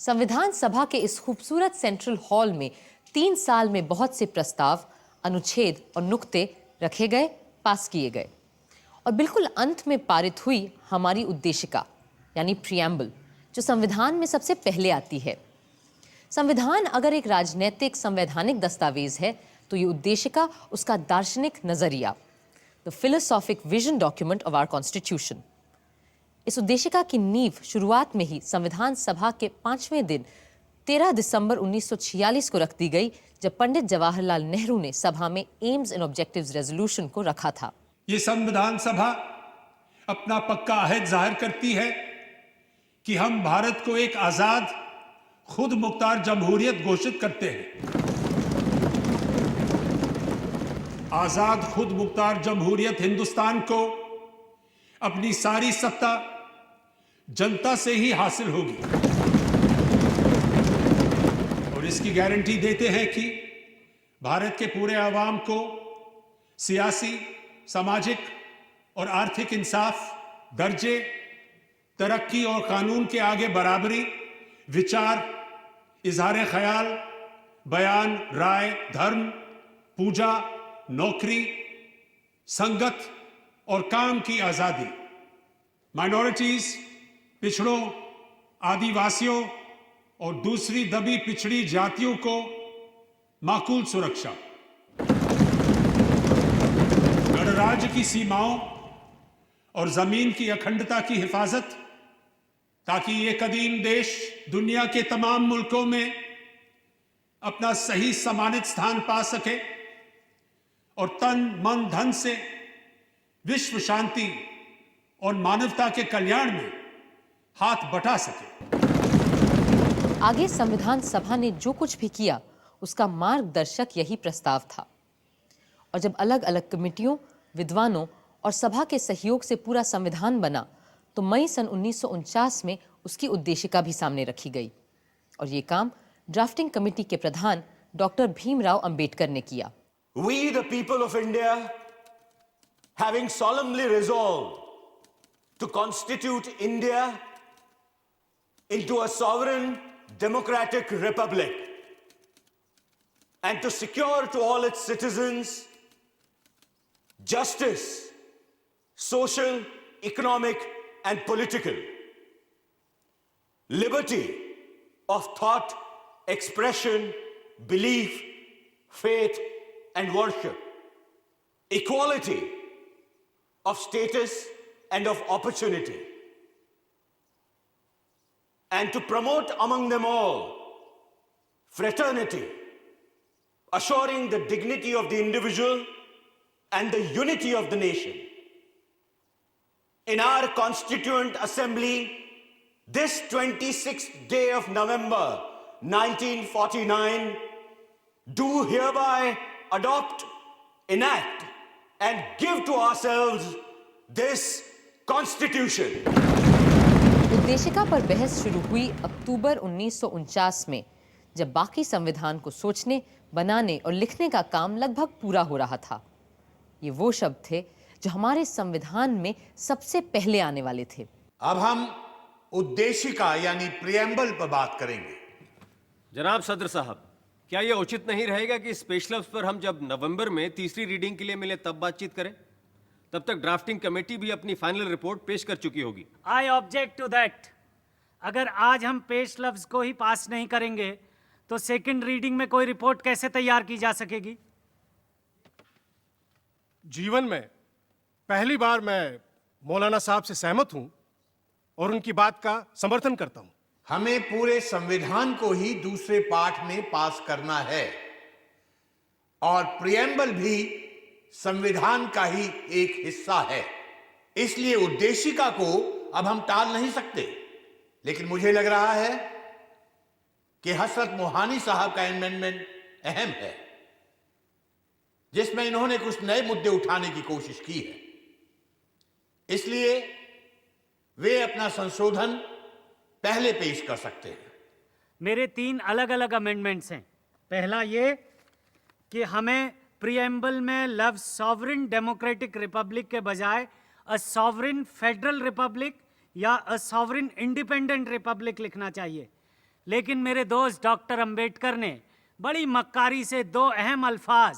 संविधान सभा के इस खूबसूरत सेंट्रल हॉल में 3 साल में बहुत से प्रस्ताव, अनुच्छेद और नुक्ते रखे गए, पास किए गए और बिल्कुल अंत में पारित हुई हमारी उद्देशिका यानी प्रियम्बल, जो संविधान में सबसे पहले आती है। संविधान अगर एक राजनीतिक संवैधानिक दस्तावेज है तो ये उद्देशिका उसका दार्शनिक नजरिया, the philosophic vision document of our constitution. इस उद्देशिका की नींव शुरुआत में ही संविधान सभा के 5वें दिन 13 दिसंबर 1946 को रख दी गई, जब पंडित जवाहरलाल नेहरू ने सभा में एम्स एंड ऑब्जेक्टिव्स रेजोल्यूशन को रखा था। ये संविधान सभा अपना पक्का अहद जाहिर करती है कि हम भारत को एक आजाद खुद मुख्तार जमहूरियत घोषित करते हैं। आजाद खुद मुख्तार जमहूरियत हिंदुस्तान को अपनी सारी सत्ता जनता से ही हासिल होगी और इसकी गारंटी देते हैं कि भारत के पूरे आवाम को सियासी, सामाजिक और आर्थिक इंसाफ, दर्जे, तरक्की और कानून के आगे बराबरी, विचार, इजहार ख्याल, बयान, राय, धर्म, पूजा, नौकरी, संगत और काम की आजादी, माइनॉरिटीज, पिछड़ों, आदिवासियों और दूसरी दबी पिछड़ी जातियों को माकूल सुरक्षा, गणराज्य की सीमाओं और जमीन की अखंडता की हिफाजत, ताकि ये कदीम देश दुनिया के तमाम मुल्कों में अपना सही सम्मानित स्थान पा सके और तन, मन, धन से विश्व शांति और मानवता के कल्याण में हाथ बटा सके। आगे संविधान सभा ने जो कुछ भी किया उसका मार्गदर्शक यही प्रस्ताव था और जब अलग अलग कमिटियों, विद्वानों और सभा के सहयोग से पूरा संविधान बना तो मई सन 1949 में उसकी उद्देशिका भी सामने रखी गई और ये काम ड्राफ्टिंग कमेटी के प्रधान डॉक्टर भीमराव अंबेडकर ने किया। We the people of India, having solemnly resolved to constitute India into a sovereign democratic republic and to secure to all its citizens justice, social, economic and political, liberty of thought, expression, belief, faith and worship, equality of status and of opportunity, and to promote among them all fraternity, assuring the dignity of the individual and the unity of the nation. In our Constituent Assembly, this 26th day of November 1949, do hereby adopt, enact and give to ourselves this Constitution. उद्देशिका पर बहस शुरू हुई अक्टूबर 1949 में, जब बाकी संविधान को सोचने, बनाने और लिखने का काम लगभग पूरा हो रहा था। ये वो शब्द थे जो हमारे संविधान में सबसे पहले आने वाले थे। अब हम उद्देशिका यानी प्रियम्बल पर बात करेंगे। जनाब सदर साहब, क्या यह उचित नहीं रहेगा कि स्पेशल्स पर हम जब नवंबर में तीसरी रीडिंग के लिए मिले तब बातचीत करें? तब तक ड्राफ्टिंग कमेटी भी अपनी फाइनल रिपोर्ट पेश कर चुकी होगी। I object to that. अगर आज हम पेश लफ्ज को ही पास नहीं करेंगे तो सेकंड रीडिंग में कोई रिपोर्ट कैसे तैयार की जा सकेगी? जीवन में पहली बार मैं मौलाना साहब से सहमत हूं और उनकी बात का समर्थन करता हूं। हमें पूरे संविधान को ही दूसरे पाठ में पास करना है और प्रियम्बल भी संविधान का ही एक हिस्सा है। इसलिए उद्देशिका को अब हम टाल नहीं सकते, लेकिन मुझे लग रहा है कि हसरत मोहानी साहब का अमेंडमेंट अहम है, जिसमें इन्होंने कुछ नए मुद्दे उठाने की कोशिश की है। इसलिए वे अपना संशोधन पहले पेश कर सकते हैं। मेरे 3 अलग अलग अमेंडमेंट्स हैं। पहला ये कि हमें प्रीएम्बल में लफ्ज सॉवरेन डेमोक्रेटिक रिपब्लिक के बजाय अ सॉवरेन फेडरल रिपब्लिक या अ सॉवरेन इंडिपेंडेंट रिपब्लिक लिखना चाहिए। लेकिन मेरे दोस्त डॉक्टर अंबेडकर ने बड़ी मक्कारी से दो अहम अल्फाज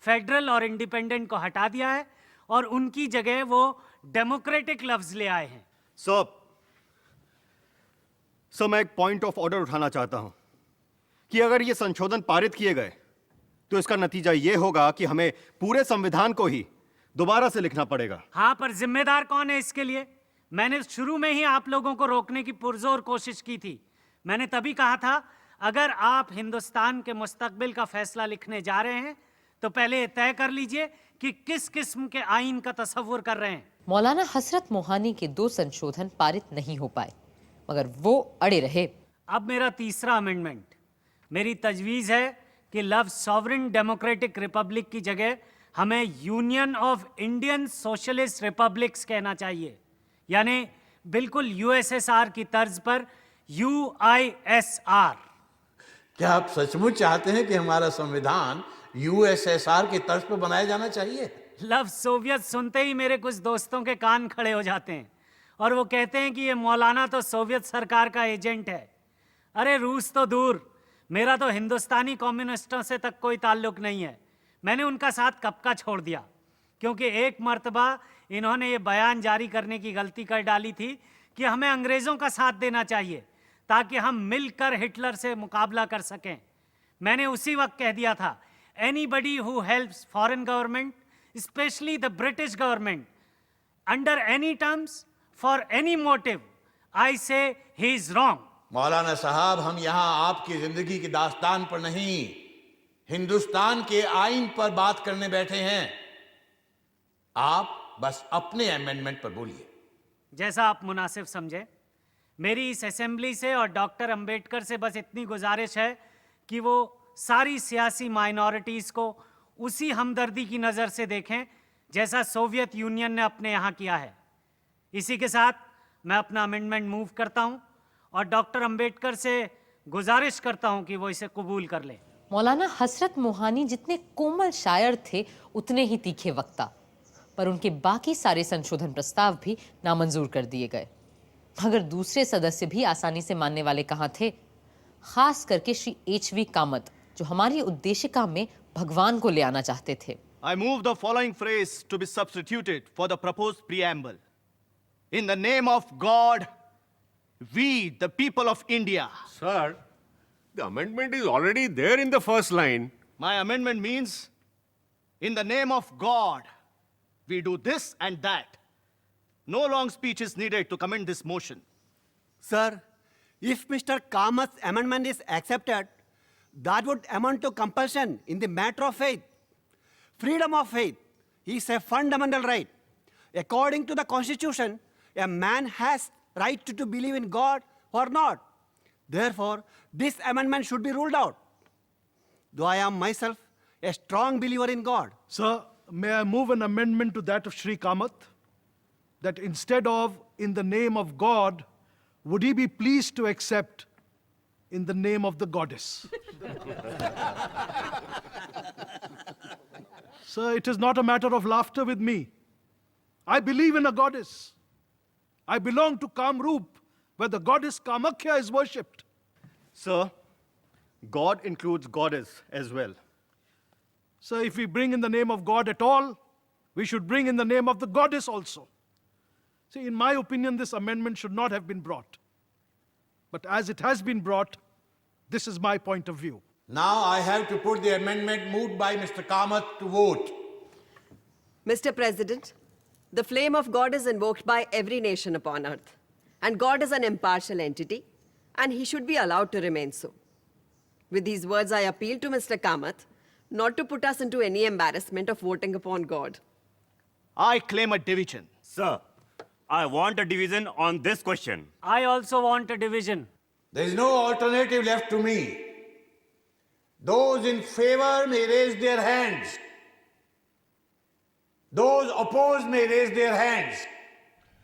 फेडरल और इंडिपेंडेंट को हटा दिया है और उनकी जगह वो डेमोक्रेटिक लफ्ज ले आए हैं। सर मैं एक पॉइंट ऑफ ऑर्डर उठाना चाहता हूं कि अगर ये संशोधन पारित किए गए तो इसका नतीजा ये होगा कि हमें पूरे संविधान को ही दोबारा से लिखना पड़ेगा। हाँ, पर जिम्मेदार कौन है इसके लिए? मैंने शुरू में ही आप लोगों को रोकने की पुरजोर कोशिश की थी। मैंने तभी कहा था अगर आप हिंदुस्तान के मुस्तकबिल का फैसला लिखने जा रहे हैं तो पहले तय कर लीजिए कि किस किस्म के आइन का तसव्वुर कर रहे हैं। मौलाना हसरत मोहानी के 2 संशोधन पारित नहीं हो पाए मगर वो अड़े रहे। अब मेरा तीसरा अमेंडमेंट, मेरी तजवीज़ है कि लफ्ज़ सॉवरेन डेमोक्रेटिक रिपब्लिक की जगह हमें union of Indian socialist republics कहना चाहिए, यानी बिल्कुल यूएसएसआर की तर्ज पर UISR। क्या आप सचमुच चाहते हैं कि हमारा संविधान यूएसएसआर की तर्ज पर बनाया जाना चाहिए? लफ्ज़ सोवियत सुनते ही मेरे कुछ दोस्तों के कान खड़े हो जाते हैं और वो कहते हैं कि ये मौलाना तो सोवियत सरकार का एजेंट है। अरे रूस तो दूर, मेरा तो हिंदुस्तानी कम्युनिस्टों से तक कोई ताल्लुक नहीं है। मैंने उनका साथ कब का छोड़ दिया, क्योंकि एक मर्तबा इन्होंने ये बयान जारी करने की गलती कर डाली थी कि हमें अंग्रेज़ों का साथ देना चाहिए ताकि हम मिलकर हिटलर से मुकाबला कर सकें। मैंने उसी वक्त कह दिया था, anybody who helps foreign government, specially the British government, under any terms for any motive, I say he is wrong. मौलाना साहब, हम यहां आपकी जिंदगी की दास्तान पर नहीं, हिंदुस्तान के आइन पर बात करने बैठे हैं। आप बस अपने अमेंडमेंट पर बोलिए। जैसा आप मुनासिब समझे। मेरी इस असेंबली से और डॉक्टर अंबेडकर से बस इतनी गुजारिश है कि वो सारी सियासी माइनॉरिटीज़ को उसी हमदर्दी की नज़र से देखें जैसा सोवियत यूनियन ने अपने यहाँ किया है। इसी के साथ मैं अपना अमेंडमेंट मूव करता हूँ और डॉक्टर अंबेडकर से गुजारिश करता हूँ कि वो इसे कबूल कर लें। मौलाना हसरत मोहानी जितने कोमल शायर थे उतने ही तीखे वक्ता, पर उनके बाकी सारे संशोधन प्रस्ताव भी नामंजूर कर दिए गए। मगर दूसरे सदस्य भी आसानी से मानने वाले कहाँ थे, खास करके श्री HV कामत, जो हमारी उद्देशिका में भगवान को ले आना चाहते थे। I move the following phrase to be substituted for the proposed preamble. In the name of God, we, the people of India. Sir, the amendment is already there in the first line. My amendment means, in the name of God, we do this and that. No long speech is needed to commend this motion. Sir, if Mr. Kamat's amendment is accepted, that would amount to compulsion in the matter of faith. Freedom of faith is a fundamental right. According to the Constitution, a man has right to believe in God or not. Therefore, this amendment should be ruled out. Though I am myself a strong believer in God. Sir, may I move an amendment to that of Shri Kamath? That instead of in the name of God, would he be pleased to accept in the name of the goddess? Sir, it is not a matter of laughter with me. I believe in a goddess. I belong to Kamrup, where the goddess Kamakhya is worshipped. Sir, God includes goddess as well. Sir, if we bring in the name of God at all, we should bring in the name of the goddess also. See, in my opinion, this amendment should not have been brought. But as it has been brought, this is my point of view. Now I have to put the amendment moved by Mr. Kamath to vote. Mr. President, the flame of God is invoked by every nation upon earth. And God is an impartial entity, and he should be allowed to remain so. With these words, I appeal to Mr. Kamath not to put us into any embarrassment of voting upon God. I claim a division. Sir, I want a division on this question. I also want a division. There is no alternative left to me. Those in favor may raise their hands. Those opposed may raise their hands.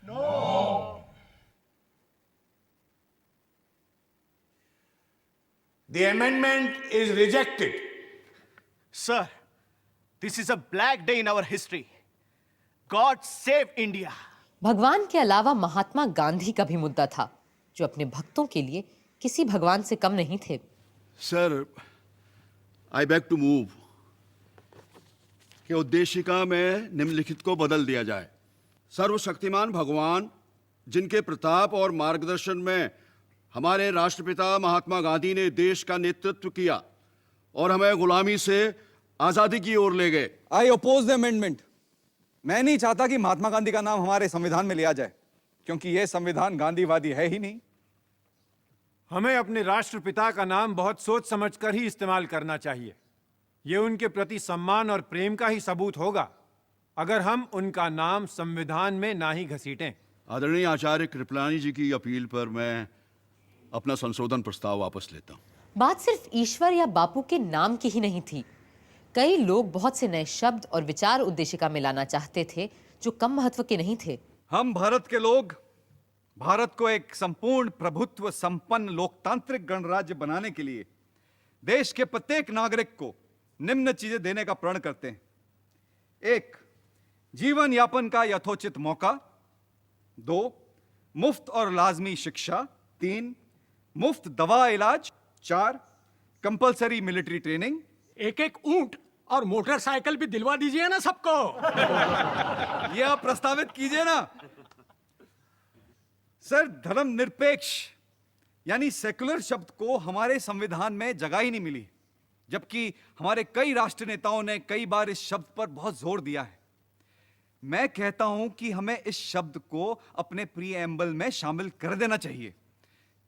No. The amendment is rejected. Sir, this is a black day in our history. God save India. भगवान के अलावा महात्मा गांधी का भी मुद्दा था, जो अपने भक्तों के लिए किसी भगवान से कम नहीं थे। Sir, I beg to move कि उद्देशिका में निम्नलिखित को बदल दिया जाए। सर्वशक्तिमान भगवान जिनके प्रताप और मार्गदर्शन में हमारे राष्ट्रपिता महात्मा गांधी ने देश का नेतृत्व किया और हमें गुलामी से आजादी की ओर ले गए। I oppose the amendment. मैं नहीं चाहता कि महात्मा गांधी का नाम हमारे संविधान में लिया जाए, क्योंकि यह संविधान गांधीवादी है ही नहीं। हमें अपने राष्ट्रपिता का नाम बहुत सोच समझकर ही इस्तेमाल करना चाहिए। यह उनके प्रति सम्मान और प्रेम का ही सबूत होगा अगर हम उनका नाम संविधान में ना ही घसीटें। आदरणीय आचार्य कृपलानी जी की अपील पर मैं अपना संशोधन प्रस्ताव वापस लेता हूं। बात सिर्फ ईश्वर या बापू के नाम की ही नहीं थी। कई लोग बहुत से नए शब्द और विचार उद्देशिका में लाना चाहते थे जो कम महत्व के नहीं थे। हम भारत के लोग भारत को एक संपूर्ण प्रभुत्व संपन्न लोकतांत्रिक गणराज्य बनाने के लिए देश के प्रत्येक नागरिक को निम्न चीजें देने का प्रण करते हैं। 1. जीवन यापन का यथोचित मौका। 2. मुफ्त और लाजमी शिक्षा। 3. मुफ्त दवा इलाज। 4. Compulsory military training. एक एक ऊंट और मोटरसाइकिल भी दिलवा दीजिए ना सबको। ये आप प्रस्तावित कीजिए ना। सर, धर्मनिरपेक्ष यानी सेकुलर शब्द को हमारे संविधान में जगह ही नहीं मिली, जबकि हमारे कई राष्ट्र नेताओं ने कई बार इस शब्द पर बहुत जोर दिया है। मैं कहता हूं कि हमें इस शब्द को अपने प्रीएम्बल में शामिल कर देना चाहिए,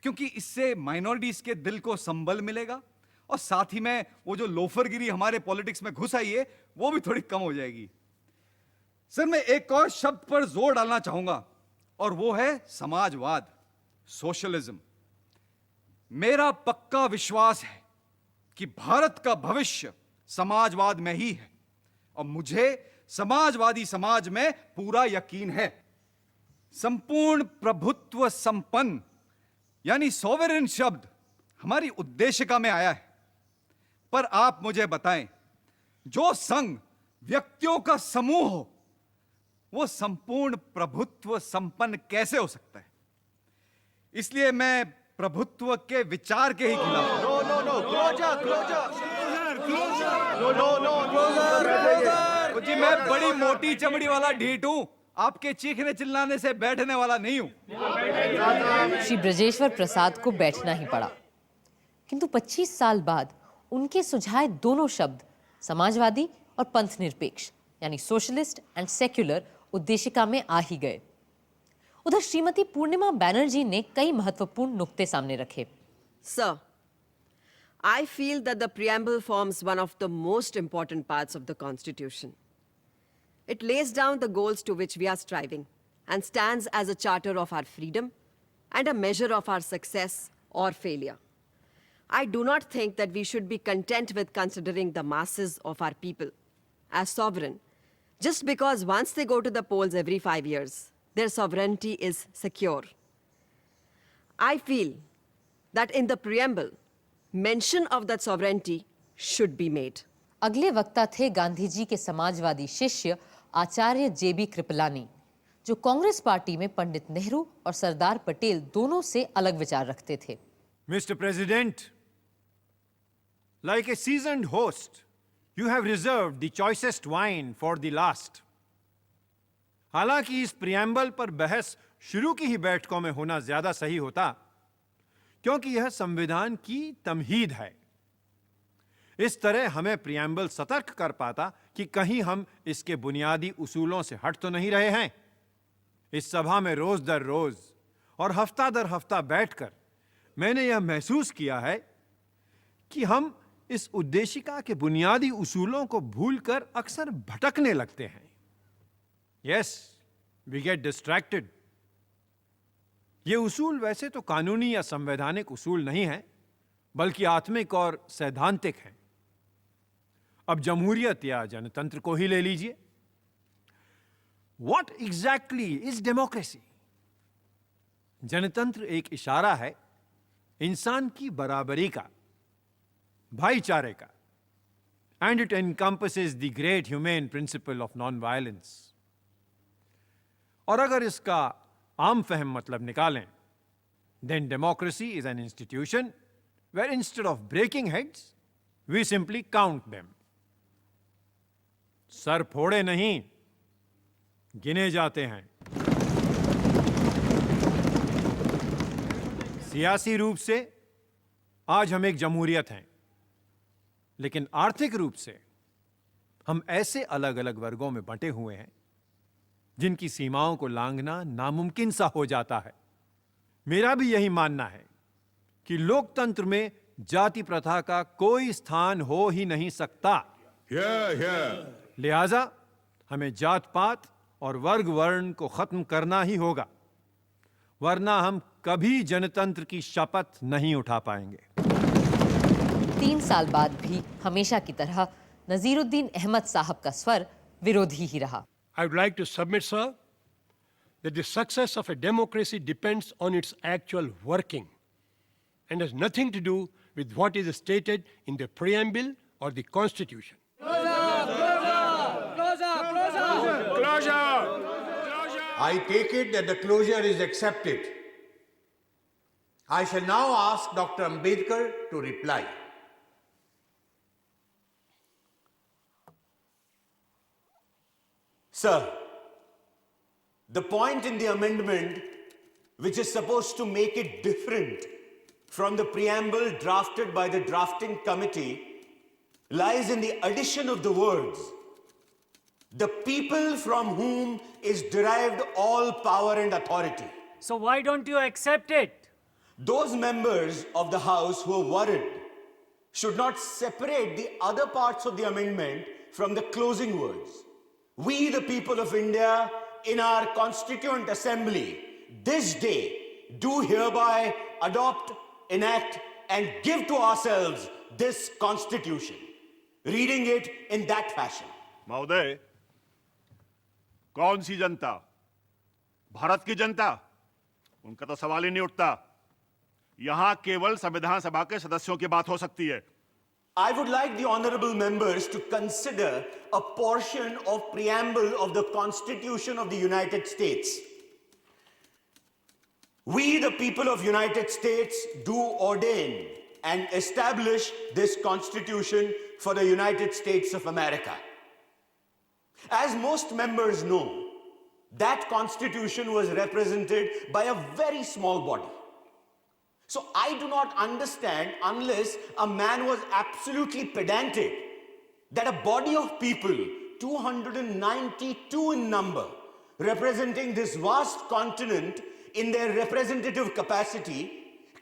क्योंकि इससे माइनॉरिटीज के दिल को संबल मिलेगा और साथ ही में वो जो लोफरगिरी हमारे पॉलिटिक्स में घुस आई है वो भी थोड़ी कम हो जाएगी। सर, मैं एक और शब्द पर जोर डालना चाहूंगा और वो है समाजवाद, सोशलिज्म। मेरा पक्का विश्वास है कि भारत का भविष्य समाजवाद में ही है और मुझे समाजवादी समाज में पूरा यकीन है। संपूर्ण प्रभुत्व संपन्न यानी सॉवरेन शब्द हमारी उद्देशिका में आया है, पर आप मुझे बताएं, जो संघ व्यक्तियों का समूह हो वो संपूर्ण प्रभुत्व संपन्न कैसे हो सकता है? इसलिए मैं प्रभुत्व के विचार के ही खिलाफ हूं। जी, मैं बड़ी मोटी चमड़ी वाला ढीठ हूं, आपके चीखने चिल्लाने से बैठने वाला नहीं हूं। श्री ब्रजेश्वर प्रसाद को बैठना ही पड़ा, किंतु 25 साल बाद उनके सुझाए दोनों शब्द समाजवादी और पंथ निरपेक्ष यानी सोशलिस्ट एंड सेक्युलर उद्देशिका में आ ही गए। उधर श्रीमती पूर्णिमा बैनर्जी ने कई महत्वपूर्ण नुक्ते सामने रखे। Sir, I feel that the preamble forms one of the most important parts of the Constitution. It lays down the goals to which we are striving and stands as a charter of our freedom and a measure of our success or failure. I do not think that we should be content with considering the masses of our people as sovereign just because once they go to the polls every 5 years, their sovereignty is secure. I feel that in the preamble, mention of that sovereignty should be made. अगले वक्ता थे गांधी जी के समाजवादी शिष्य आचार्य जेबी कृपलानी, जो Congress party में पंडित नेहरू और सरदार पटेल दोनों से अलग विचार रखते थे। Mr. President, like a seasoned host, you have reserved the choicest wine for the last. हालांकि इस प्रियम्बल पर बहस शुरू की ही बैठकों में होना ज्यादा सही होता, क्योंकि यह संविधान की तमहीद है। इस तरह हमें प्रियम्बल सतर्क कर पाता कि कहीं हम इसके बुनियादी उसूलों से हट तो नहीं रहे हैं। इस सभा में रोज दर रोज और हफ्ता दर हफ्ता बैठकर मैंने यह महसूस किया है कि हम इस उद्देशिका के बुनियादी उसूलों को भूलकर अक्सर भटकने लगते हैं। Yes, we get distracted. ये उसूल वैसे तो कानूनी या संवैधानिक उसूल नहीं है, बल्कि आत्मिक और सैद्धांतिक हैं। अब जमहूरियत या जनतंत्र को ही ले लीजिए। What exactly is democracy? जनतंत्र एक इशारा है इंसान की बराबरी का, भाईचारे का, and it encompasses the great humane principle of non-violence. और अगर इसका आम फहम मतलब निकालें then democracy is an institution where instead of breaking heads, we simply count them. Sir फोड़े नहीं, गिने जाते हैं. सियासी रूप से आज हम एक जमहूरियत हैं, लेकिन आर्थिक रूप से हम ऐसे अलग अलग वर्गों में बंटे हुए हैं जिनकी सीमाओं को लांघना नामुमकिन सा हो जाता है. मेरा भी यही मानना है कि लोकतंत्र में जाति प्रथा का कोई स्थान हो ही नहीं सकता. लिहाजा हमें जात पात और वर्ग वर्ण को खत्म करना ही होगा, वरना हम कभी जनतंत्र की शपथ नहीं उठा पाएंगे. 3 साल बाद भी हमेशा की तरह नजीरुद्दीन अहमद साहब का स्वर विरोधी ही रहा. I would like to submit, sir, that the success of a democracy depends on its actual working and has nothing to do with what is stated in the preamble or the constitution. I take it that the closure is accepted. I shall now ask Dr. Ambedkar to reply. Sir, the point in the amendment which is supposed to make it different from the preamble drafted by the drafting committee lies in the addition of the words, "the people from whom is derived all power and authority." So why don't you accept it? Those members of the House who are worried should not separate the other parts of the amendment from the closing words. We, the people of India, in our Constituent Assembly, this day, do hereby adopt, enact, and give to ourselves this Constitution. Reading it in that fashion. महोदय, कौन सी जनता? भारत की जनता? उनका तो सवाल ही नहीं उठता. यहां केवल संविधान सभा के सदस्यों की बात हो सकती है. I would like the honorable members to consider a portion of preamble of the Constitution of the United States. We, the people of United States, do ordain and establish this Constitution for the United States of America. As most members know, that Constitution was represented by a very small body. So I do not understand, unless a man was absolutely pedantic, that a body of people, 292 in number, representing this vast continent in their representative capacity,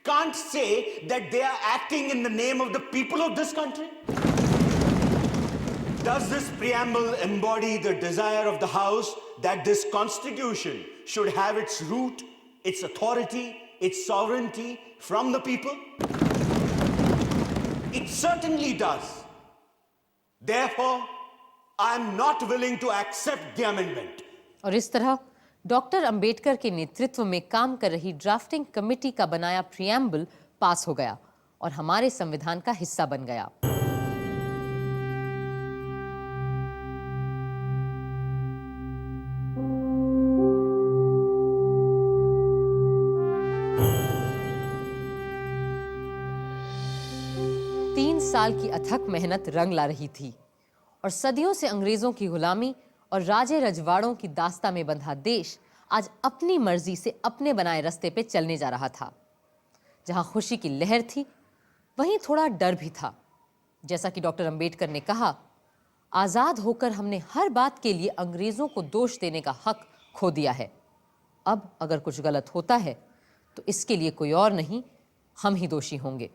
can't say that they are acting in the name of the people of this country. Does this preamble embody the desire of the House that this Constitution should have its root, its authority, its sovereignty from the people? It certainly does. Therefore, I am not willing to accept the amendment. और इस तरह doctor Ambedkar के नेतृत्व में काम कर रही drafting committee का बनाया प्रियम्बल पास हो गया और हमारे संविधान का हिस्सा बन गया. साल की अथक मेहनत रंग ला रही थी और सदियों से अंग्रेजों की गुलामी और राजे रजवाड़ों की दास्ता में बंधा देश आज अपनी मर्जी से अपने बनाए रास्ते पे चलने जा रहा था. जहां खुशी की लहर थी, वहीं थोड़ा डर भी था. जैसा कि डॉक्टर अंबेडकर ने कहा, आजाद होकर हमने हर बात के लिए अंग्रेजों को दोष देने का हक खो दिया है. अब अगर कुछ गलत होता है तो इसके लिए कोई और नहीं, हम ही दोषी होंगे.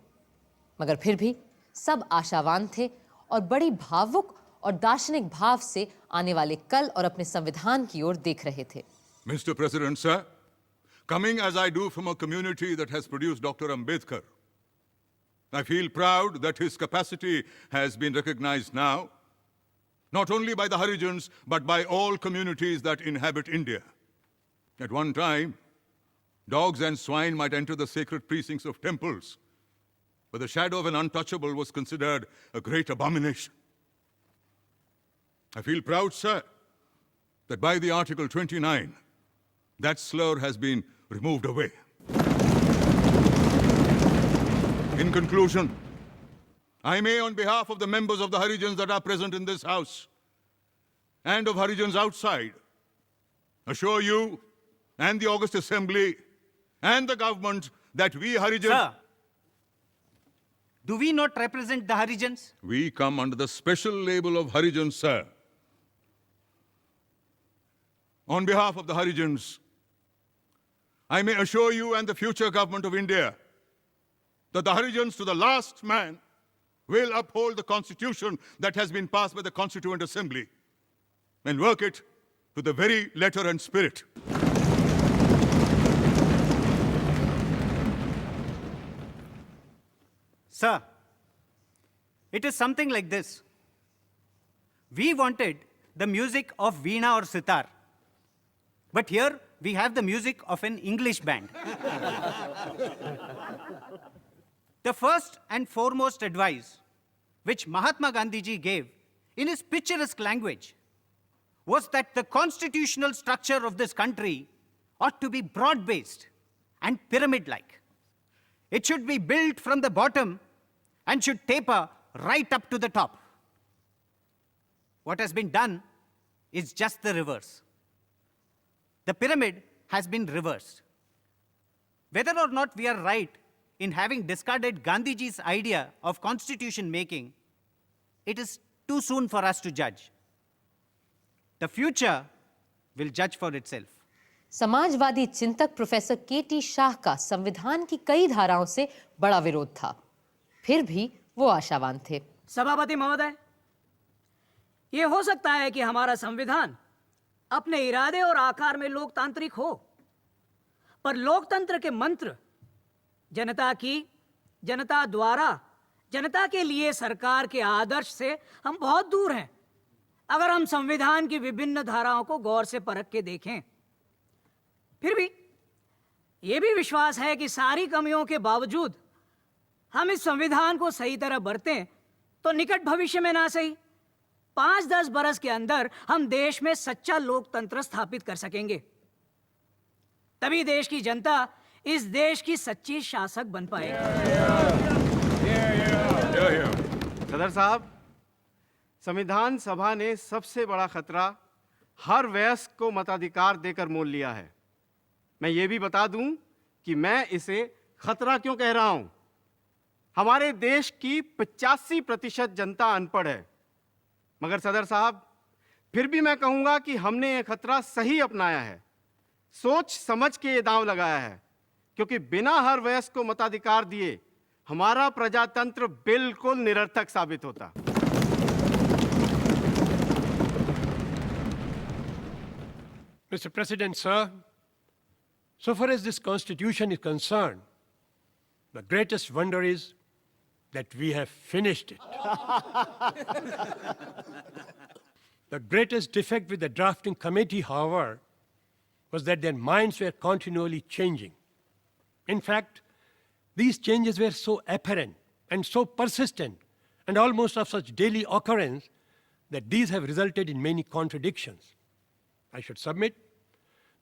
मगर फिर भी सब आशावान थे और बड़ी भावुक और दार्शनिक भाव से आने वाले कल और अपने संविधान की ओर देख रहे थे. Mr. President, sir, coming as I do from a community that has produced Dr. Ambedkar, I feel proud that his capacity has been recognized now, not only by the Harijans, but by all communities that inhabit India. At one time, dogs and swine might enter the sacred precincts of temples, but the shadow of an untouchable was considered a great abomination. I feel proud, sir, that by the Article 29, that slur has been removed away. In conclusion, I may, on behalf of the members of the Harijans that are present in this house and of Harijans outside, assure you and the August Assembly and the government that we Harijans... Sir, do we not represent the Harijans? We come under the special label of Harijans, sir. On behalf of the Harijans, I may assure you and the future government of India that the Harijans to the last man will uphold the constitution that has been passed by the Constituent Assembly and work it to the very letter and spirit. Sir, it is something like this. We wanted the music of Veena or Sitar, but here we have the music of an English band. The first and foremost advice which Mahatma Gandhi ji gave in his picturesque language was that the constitutional structure of this country ought to be broad-based and pyramid-like. It should be built from the bottom and should taper right up to the top. What has been done is just the reverse. The pyramid has been reversed. Whether or not we are right in having discarded Gandhiji's idea of constitution making, it is too soon for us to judge. The future will judge for itself. Samajwadi चिंतक professor K.T.. Shah का संविधान की कई धाराओं से बड़ा विरोध था, फिर भी वो आशावान थे। सभापति महोदय, ये हो सकता है कि हमारा संविधान अपने इरादे और आकार में लोकतांत्रिक हो, पर लोकतंत्र के मंत्र जनता की, जनता द्वारा, जनता के लिए सरकार के आदर्श से हम बहुत दूर हैं। अगर हम संविधान की विभिन्न धाराओं को गौर से परख के देखें, फिर भी ये भी विश्वास है कि सारी कमियों के बावजूद हम इस संविधान को सही तरह बरतें तो निकट भविष्य में ना सही 5-10 बरस के अंदर हम देश में सच्चा लोकतंत्र स्थापित कर सकेंगे। तभी देश की जनता इस देश की सच्ची शासक बन पाएगी। सदर साहब, संविधान सभा ने सबसे बड़ा खतरा हर वयस्क को मताधिकार देकर मोल लिया है। मैं ये भी बता दूं कि मैं इसे खतरा क्यों कह रहा हूं। हमारे देश की 85% जनता अनपढ़ है, मगर सदर साहब फिर भी मैं कहूंगा कि हमने ये खतरा सही अपनाया है, सोच समझ के ये दांव लगाया है, क्योंकि बिना हर वयस्क को मताधिकार दिए हमारा प्रजातंत्र बिल्कुल निरर्थक साबित होता। Mr. President, sir, so far as this Constitution is concerned, the greatest wonder is that we have finished it. The greatest defect with the drafting committee, however, was that their minds were continually changing. In fact, these changes were so apparent and so persistent and almost of such daily occurrence that these have resulted in many contradictions. I should submit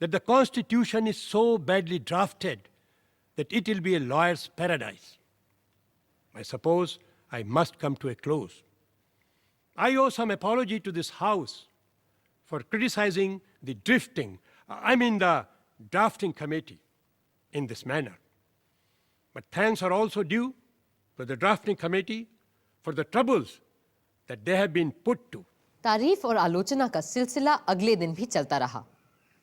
that the Constitution is so badly drafted that it will be a lawyer's paradise. I suppose I must come to a close. I owe some apology to this House for criticizing the the drafting committee in this manner. But thanks are also due to the drafting committee for the troubles that they have been put to. तारीफ और आलोचना का सिलसिला अगले दिन भी चलता रहा,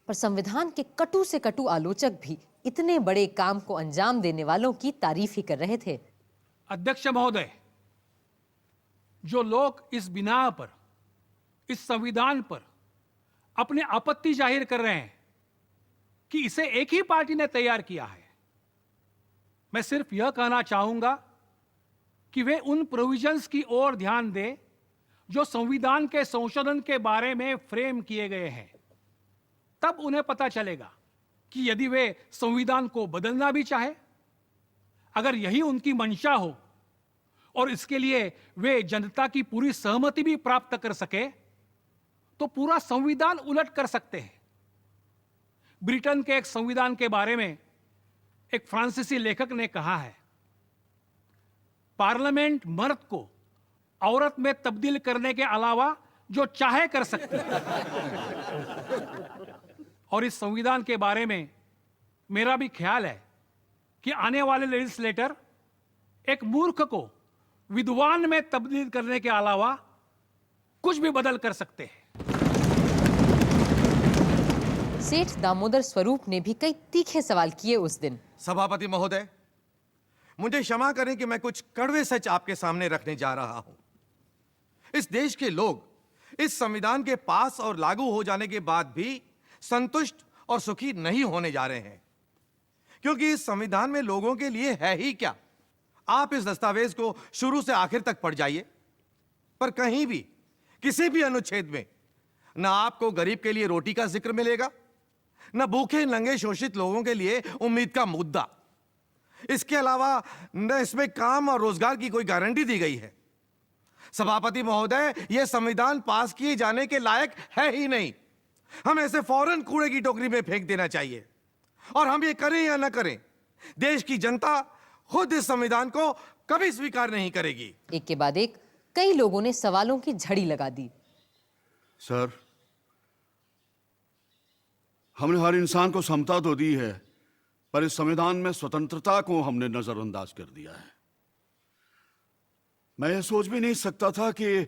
पर संविधान के कटु से कटु आलोचक भी इतने बड़े काम को अंजाम देने वालों की तारीफ ही कर रहे थे। अध्यक्ष महोदय, जो लोग इस बिना पर, इस संविधान पर अपने आपत्ति जाहिर कर रहे हैं कि इसे एक ही पार्टी ने तैयार किया है, मैं सिर्फ यह कहना चाहूंगा कि वे उन प्रोविजंस की ओर ध्यान दें जो संविधान के संशोधन के बारे में फ्रेम किए गए हैं। तब उन्हें पता चलेगा कि यदि वे संविधान को बदलना भी चाहे, अगर यही उनकी मंशा हो और इसके लिए वे जनता की पूरी सहमति भी प्राप्त कर सके, तो पूरा संविधान उलट कर सकते हैं। ब्रिटेन के एक संविधान के बारे में एक फ्रांसीसी लेखक ने कहा है, पार्लियामेंट मर्द को औरत में तब्दील करने के अलावा जो चाहे कर सकती है। और इस संविधान के बारे में मेरा भी ख्याल है कि आने वाले लेजिस्लेटर एक मूर्ख को विद्वान में तब्दील करने के अलावा कुछ भी बदल कर सकते हैं। सेठ दामोदर स्वरूप ने भी कई तीखे सवाल किए उस दिन। सभापति महोदय, मुझे क्षमा करें कि मैं कुछ कड़वे सच आपके सामने रखने जा रहा हूं। इस देश के लोग इस संविधान के पास और लागू हो जाने के बाद भी संतुष्ट और सुखी नहीं होने जा रहे हैं, क्योंकि इस संविधान में लोगों के लिए है ही क्या। आप इस दस्तावेज को शुरू से आखिर तक पढ़ जाइए, पर कहीं भी किसी भी अनुच्छेद में ना आपको गरीब के लिए रोटी का जिक्र मिलेगा, न भूखे नंगे शोषित लोगों के लिए उम्मीद का मुद्दा। इसके अलावा न इसमें काम और रोजगार की कोई गारंटी दी गई है। सभापति महोदय, यह संविधान पास किए जाने के लायक है ही नहीं। हम ऐसे फौरन कूड़े की टोकरी में फेंक देना चाहिए। और हम ये करें या ना करें, देश की जनता खुद इस संविधान को कभी स्वीकार नहीं करेगी। एक के बाद एक कई लोगों ने सवालों की झड़ी लगा दी। सर, हमने हर इंसान को समता तो दी है, पर इस संविधान में स्वतंत्रता को हमने नजरअंदाज कर दिया है। मैं यह सोच भी नहीं सकता था कि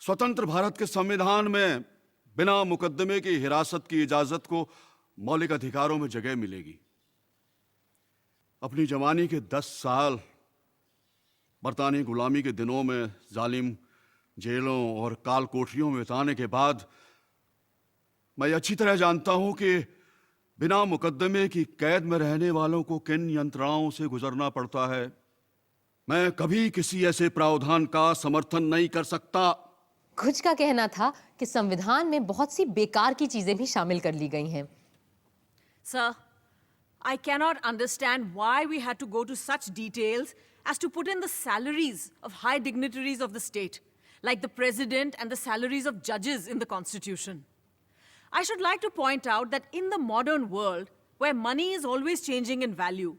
स्वतंत्र भारत के संविधान में बिना मुकदमे की हिरासत की इजाजत को मौलिक अधिकारों में जगह मिलेगी। अपनी जवानी के 10 साल बरतानी गुलामी के दिनों में जालिम जेलों और काल कोठरियों में बिताने के बाद मैं अच्छी तरह जानता हूं कि बिना मुकदमे की कैद में रहने वालों को किन यंत्रणाओं से गुजरना पड़ता है। मैं कभी किसी ऐसे प्रावधान का समर्थन नहीं कर सकता। कुछ का कहना था कि संविधान में बहुत सी बेकार की चीजें भी शामिल कर ली गई हैं। Sir, I cannot understand why we had to go to such details as to put in the salaries of high dignitaries of the state, like the president and the salaries of judges in the Constitution. I should like to point out that in the modern world, where money is always changing in value,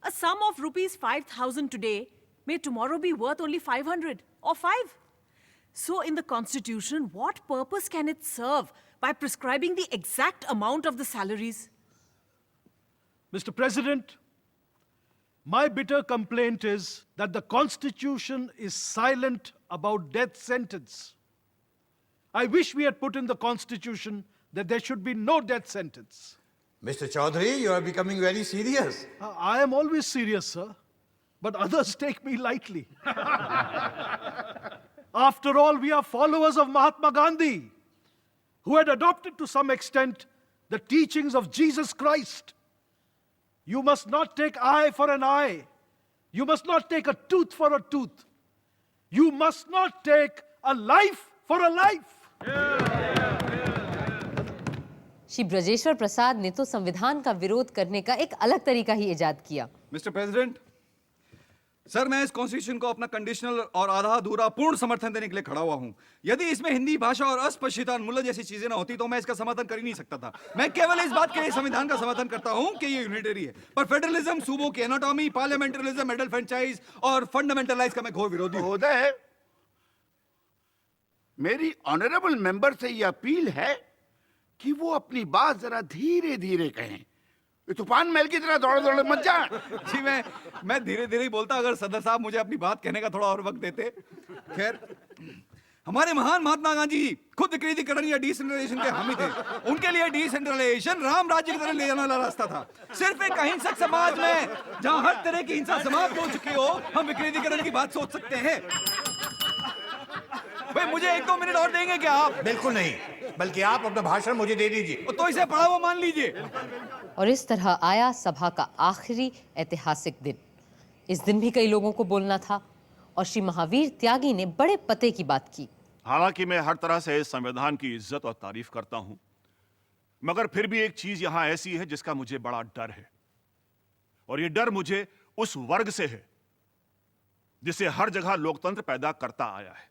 a sum of rupees 5,000 today may tomorrow be worth only 500 or 5. So in the Constitution, what purpose can it serve by prescribing the exact amount of the salaries? Mr. President, my bitter complaint is that the Constitution is silent about death sentence. I wish we had put in the Constitution that there should be no death sentence. Mr. Chaudhary, you are becoming very serious. I am always serious, sir, but others take me lightly. After all, we are followers of Mahatma Gandhi, who had adopted to some extent the teachings of Jesus Christ. You must not take eye for an eye. You must not take a tooth for a tooth. You must not take a life for a life. Shri Brajeshwar प्रसाद ने तो संविधान का विरोध करने का एक अलग तरीका ही इजाद किया। मिस्टर प्रेसिडेंट, सर, मैं इस कॉन्स्टिट्यूशन को अपना कंडीशनल और आधा अधूरा पूर्ण समर्थन देने के लिए खड़ा हुआ हूं। यदि इसमें हिंदी भाषा और अस्पृश्यता उन्मूलन जैसी चीजें ना होती तो मैं इसका समर्थन कर ही नहीं सकता था। मैं केवल इस बात के लिए संविधान का समर्थन करता हूं कि ये यूनिटरी है, पर फेडरलिज्म, सूबों की एनाटॉमी, पार्लियामेंटरिज्म, एडल्ट फ्रेंचाइज और फंडामेंटलाइज का मैं घोर विरोधी हूं। मेरी ऑनरेबल मेंबर से यह अपील है कि वो अपनी बात जरा धीरे धीरे कहें। तूफान महल की तरह दौड़ दौड़ मत जा। जी, मैं धीरे धीरे ही बोलता अगर सदर साहब मुझे अपनी बात कहने का थोड़ा और वक्त देते। खैर, हमारे महान महात्मा गांधी जी खुद विकेंद्रीकरण या डिसेंट्रलाइजेशन के हामी थे। उनके लिए डिसेंट्रलाइजेशन राम राज्य की तरह ले जाने वाला रास्ता था। सिर्फ एक अहिंसक समाज में जहां हर तरह की हिंसा समाप्त हो चुकी हो, हम विकेंद्रीकरण की बात सोच सकते हैं। भाई, मुझे 1-2 मिनट और देंगे क्या आप? बिल्कुल नहीं, बल्कि आप अपना भाषण मुझे दे दीजिए। तो इसे पढ़ा हुआ मान लीजिए। और इस तरह आया सभा का आखिरी ऐतिहासिक दिन। इस दिन भी कई लोगों को बोलना था और श्री महावीर त्यागी ने बड़े पते की बात की। हालांकि मैं हर तरह से इस संविधान की इज्जत और तारीफ करता हूं, मगर फिर भी एक चीज यहां ऐसी है जिसका मुझे बड़ा डर है, और ये डर मुझे उस वर्ग से है जिसे हर जगह लोकतंत्र पैदा करता आया है,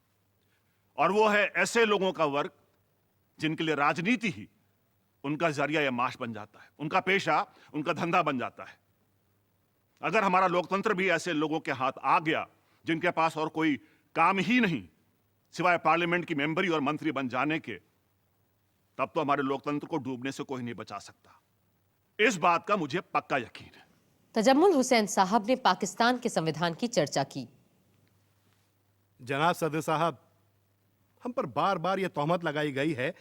और वो है ऐसे लोगों का वर्ग जिनके लिए राजनीति ही उनका जरिया या माश बन जाता है, उनका पेशा, उनका धंधा बन जाता है। अगर हमारा लोकतंत्र भी ऐसे लोगों के हाथ आ गया जिनके पास और कोई काम ही नहीं सिवाय पार्लियामेंट की मेंबरी और मंत्री बन जाने के, तब तो हमारे लोकतंत्र को डूबने से कोई नहीं बचा सकता। इस बात का मुझे पक्का यकीन है। तजम्मुल हुसैन साहब ने पाकिस्तान के संविधान की चर्चा की। जनाब सदर साहब, हम पर बार बार यह तोहमत लगाई गई है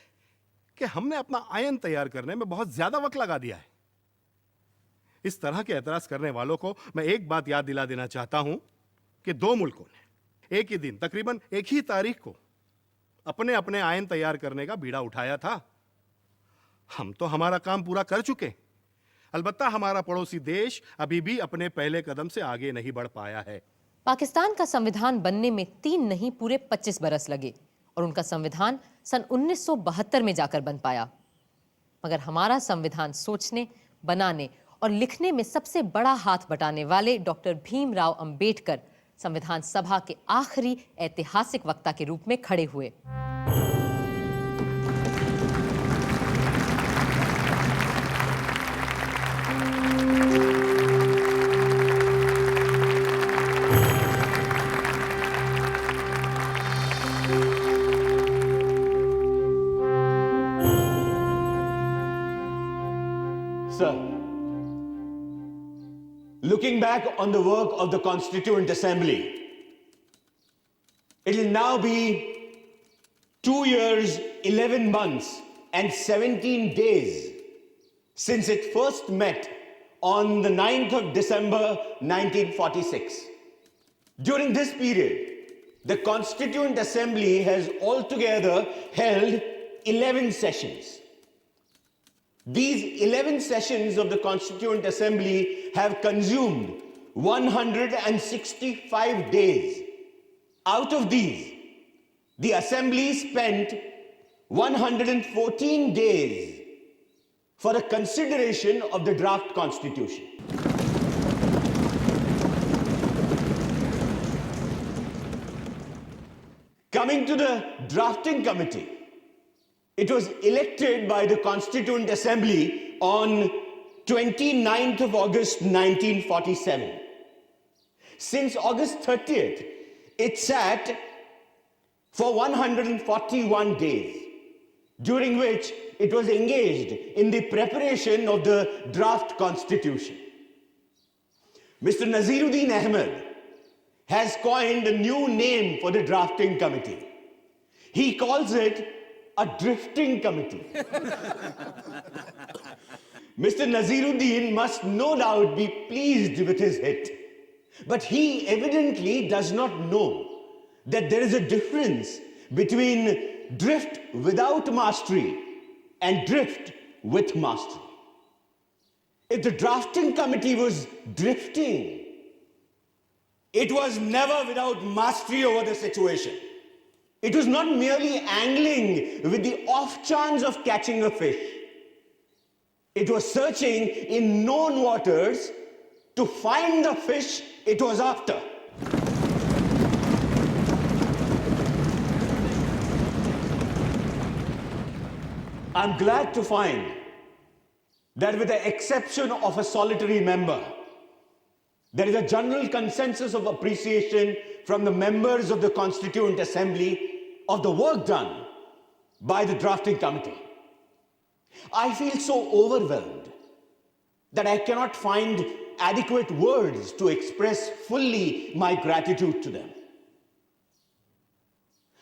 कि हमने अपना आयन तैयार करने में बहुत ज्यादा वक्त लगा दिया है। इस तरह के एतराज करने वालों को मैं एक बात याद दिला देना चाहता हूं कि दो मुल्कों ने एक ही दिन, तकरीबन एक ही तारीख को अपने अपने आयन तैयार करने का बीड़ा उठाया था। हम तो हमारा काम पूरा कर चुके, अलबत्ता हमारा पड़ोसी देश अभी भी अपने पहले कदम से आगे नहीं बढ़ पाया है। पाकिस्तान का संविधान बनने में 3 नहीं पूरे 25 बरस लगे और उनका संविधान सन 1972 में जाकर बन पाया। मगर हमारा संविधान सोचने, बनाने और लिखने में सबसे बड़ा हाथ बटाने वाले डॉक्टर भीमराव अंबेडकर संविधान सभा के आखिरी ऐतिहासिक वक्ता के रूप में खड़े हुए। Sir, looking back on the work of the Constituent Assembly, it will now be 2 years, 11 months, and 17 days since it first met on the 9th of December 1946. During this period, the Constituent Assembly has altogether held 11 sessions. These 11 sessions of the Constituent Assembly have consumed 165 days. Out of these, the Assembly spent 114 days for the consideration of the draft Constitution. Coming to the drafting committee, it was elected by the Constituent Assembly on 29th of August 1947. Since August 30th, it sat for 141 days, during which it was engaged in the preparation of the draft Constitution. Mr. Naziruddin Ahmed has coined a new name for the drafting committee. He calls it a drifting committee. Mr. Naziruddin must no doubt be pleased with his hit, but he evidently does not know that there is a difference between drift without mastery and drift with mastery. If the drafting committee was drifting, it was never without mastery over the situation. It was not merely angling with the off chance of catching a fish. It was searching in known waters to find the fish it was after. I'm glad to find that with the exception of a solitary member, there is a general consensus of appreciation from the members of the Constituent Assembly of the work done by the drafting committee. I feel so overwhelmed that I cannot find adequate words to express fully my gratitude to them.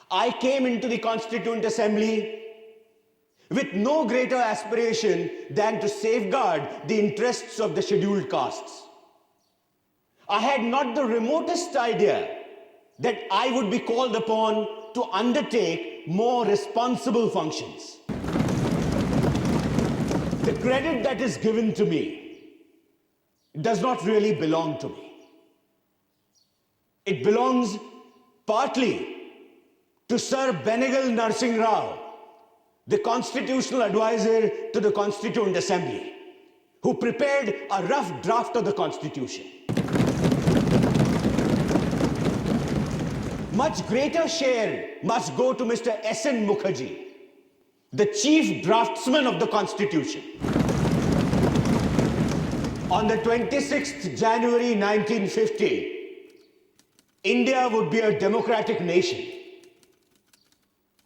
I came into the Constituent Assembly with no greater aspiration than to safeguard the interests of the scheduled castes. I had not the remotest idea that I would be called upon to undertake more responsible functions. The credit that is given to me does not really belong to me. It belongs partly to Sir Benegal Narsingh Rao, the constitutional advisor to the Constituent Assembly, who prepared a rough draft of the Constitution. Much greater share must go to Mr. S.N. Mukherjee, the chief draftsman of the Constitution. On the 26th January 1950, India would be a democratic nation,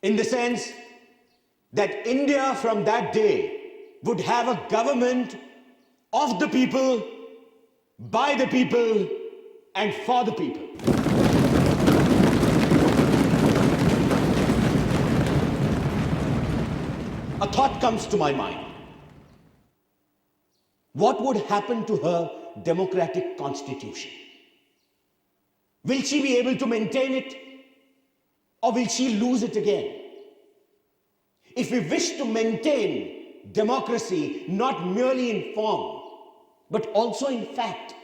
in the sense that India from that day would have a government of the people, by the people, and for the people. A thought comes to my mind. What would happen to her democratic constitution? Will she be able to maintain it, or will she lose it again? If we wish to maintain democracy not merely in form, but also in fact,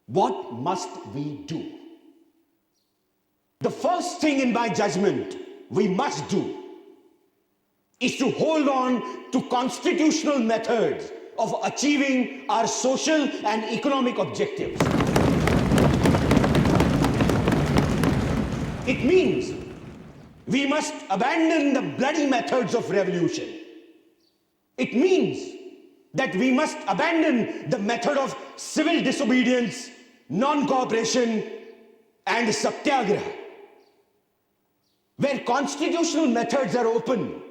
what must we do? The first thing in my judgment we must do is to hold on to constitutional methods of achieving our social and economic objectives. It means we must abandon the bloody methods of revolution. It means that we must abandon the method of civil disobedience, non-cooperation, and satyagraha. Where constitutional methods are open,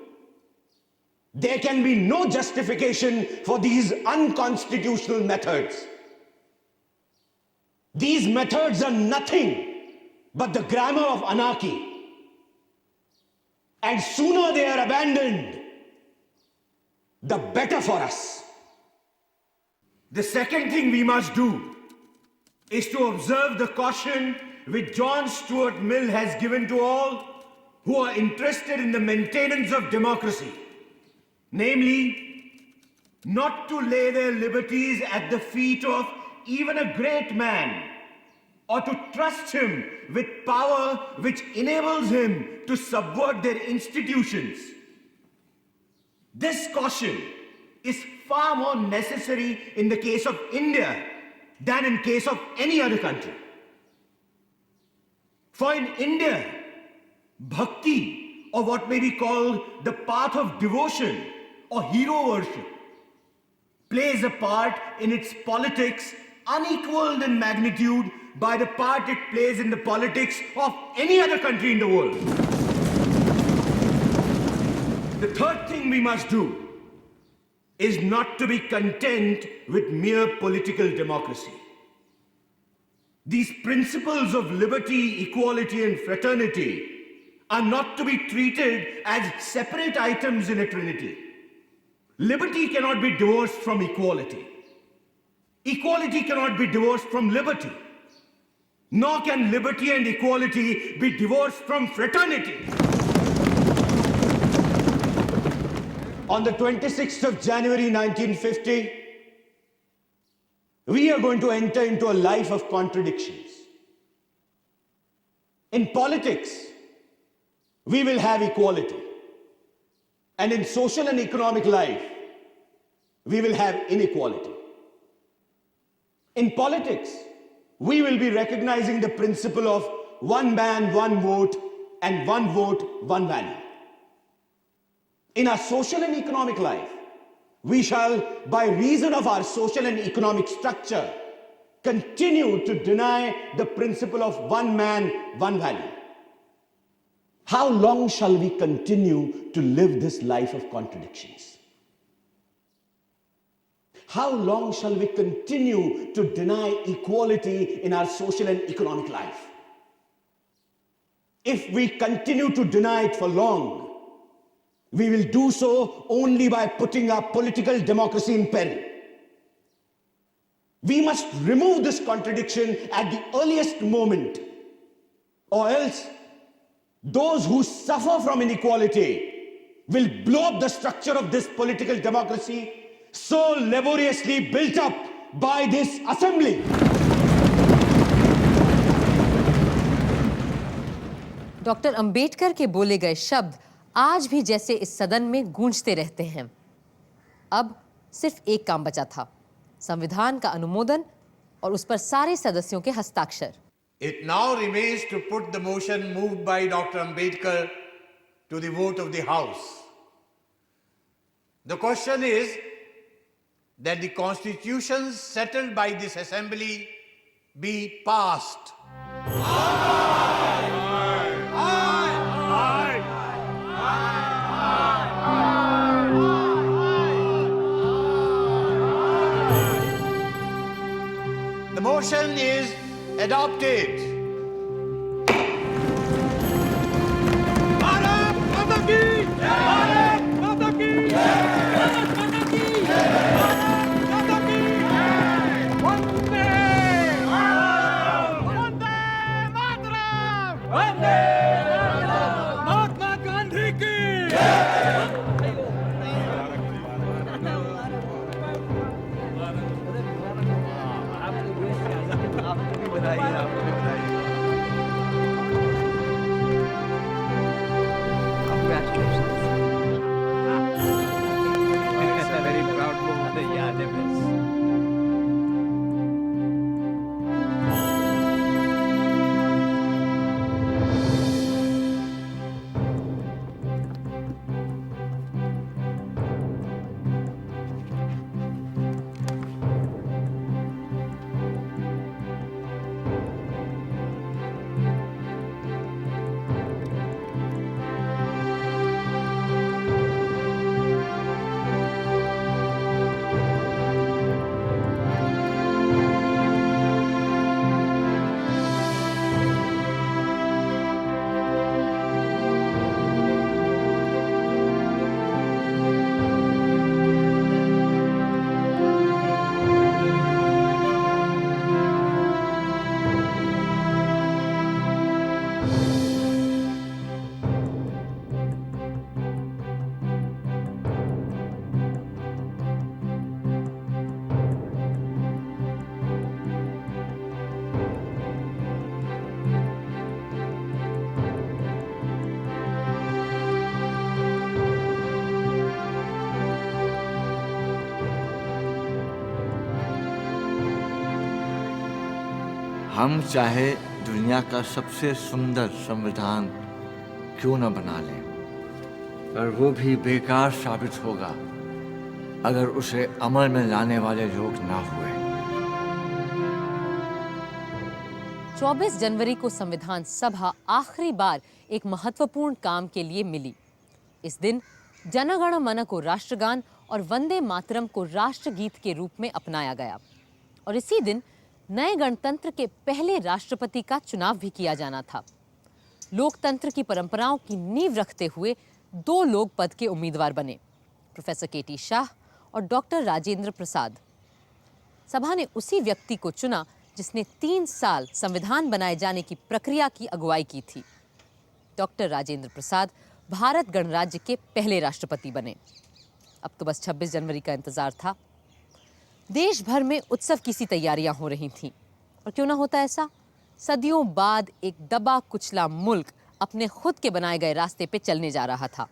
there can be no justification for these unconstitutional methods. These methods are nothing but the grammar of anarchy. And sooner they are abandoned, the better for us. The second thing we must do is to observe the caution which John Stuart Mill has given to all who are interested in the maintenance of democracy. Namely, not to lay their liberties at the feet of even a great man, or to trust him with power which enables him to subvert their institutions. This caution is far more necessary in the case of India than in case of any other country. For in India, bhakti, or what may be called the path of devotion or hero worship, plays a part in its politics unequaled in magnitude by the part it plays in the politics of any other country in the world. The third thing we must do is not to be content with mere political democracy. These principles of liberty, equality, and fraternity are not to be treated as separate items in a trinity. Liberty cannot be divorced from equality. Equality cannot be divorced from liberty. Nor can liberty and equality be divorced from fraternity. On the 26th of January 1950, we are going to enter into a life of contradictions. In politics, we will have equality. And in social and economic life, we will have inequality. In politics, we will be recognizing the principle of one man, one vote, and one vote, one value. In our social and economic life, we shall, by reason of our social and economic structure, continue to deny the principle of one man, one value. How long shall we continue to live this life of contradictions? How long shall we continue to deny equality in our social and economic life? If we continue to deny it for long, we will do so only by putting our political democracy in peril. We must remove this contradiction at the earliest moment, or else those who suffer from inequality will blow up the structure of this political democracy so laboriously built up by this assembly. Doctor Ambedkar के बोले गए शब्द आज भी जैसे इस सदन में गूंजते रहते हैं। अब सिर्फ एक काम बचा था, संविधान का अनुमोदन और उस पर सारे सदस्यों के हस्ताक्षर। It now remains to put the motion moved by Dr. Ambedkar to the vote of the House. The question is that the constitutions settled by this assembly be passed. The motion is adopted. Bharat माता की जय! भारत माता की जय! भारत माता की जय! भारत माता की जय! वंदे मातरम! वंदे मातरम! वंदे मातरम! महात्मा गांधी की हम चाहे दुनिया का सबसे सुंदर संविधान क्यों न बना लें, पर वो भी बेकार साबित होगा अगर उसे अमल में लाने वाले लोग ना हुए। 24 जनवरी को संविधान सभा आखिरी बार एक महत्वपूर्ण काम के लिए मिली। इस दिन जन गण मन को राष्ट्रगान और वंदे मातरम को राष्ट्रगीत के रूप में अपनाया गया और इसी दिन नए गणतंत्र के पहले राष्ट्रपति का चुनाव भी किया जाना था। लोकतंत्र की परंपराओं की नींव रखते हुए 2 लोग पद के उम्मीदवार बने, प्रोफेसर केटी शाह और डॉक्टर राजेंद्र प्रसाद। सभा ने उसी व्यक्ति को चुना जिसने 3 साल संविधान बनाए जाने की प्रक्रिया की अगुवाई की थी। डॉक्टर राजेंद्र प्रसाद भारत गणराज्य के पहले राष्ट्रपति बने। अब तो बस 26 जनवरी का इंतजार था। देश भर में उत्सव की सी तैयारियां हो रही थीं और क्यों ना होता ऐसा, सदियों बाद एक दबा कुचला मुल्क अपने खुद के बनाए गए रास्ते पे चलने जा रहा था।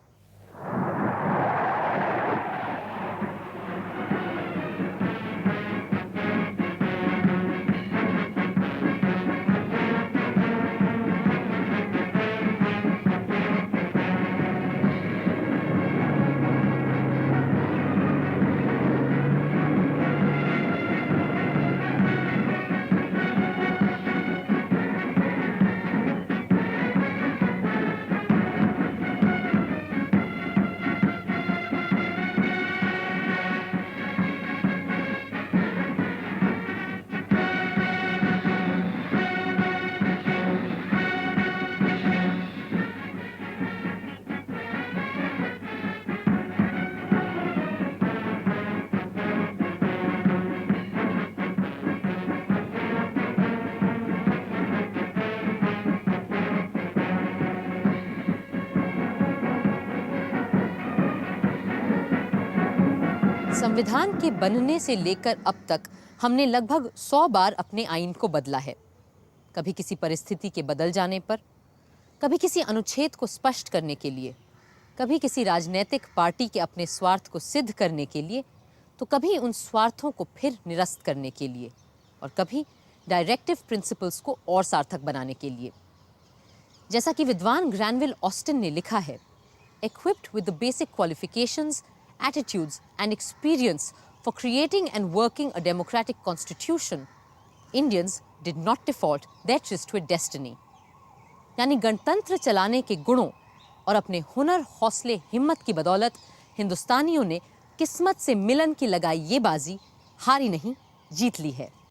संविधान के बनने से लेकर अब तक हमने लगभग 100 बार अपने आईन को बदला है। कभी किसी परिस्थिति के बदल जाने पर, कभी किसी अनुच्छेद को स्पष्ट करने के लिए, कभी किसी राजनीतिक पार्टी के अपने स्वार्थ को सिद्ध करने के लिए, तो कभी उन स्वार्थों को फिर निरस्त करने के लिए और कभी डायरेक्टिव प्रिंसिपल्स को और सार्थक बनाने के लिए। जैसा कि विद्वान ग्रैनविल ऑस्टिन ने लिखा है, equipped with the basic qualifications, attitudes and experience for creating and working a democratic constitution, Indians did not default their tryst to a destiny. यानी गणतंत्र चलाने के गुणों और अपने हुनर, हौसले, हिम्मत की बदौलत हिंदुस्तानियों ने किस्मत से मिलन की लगाई ये बाजी हारी नहीं, जीत ली है।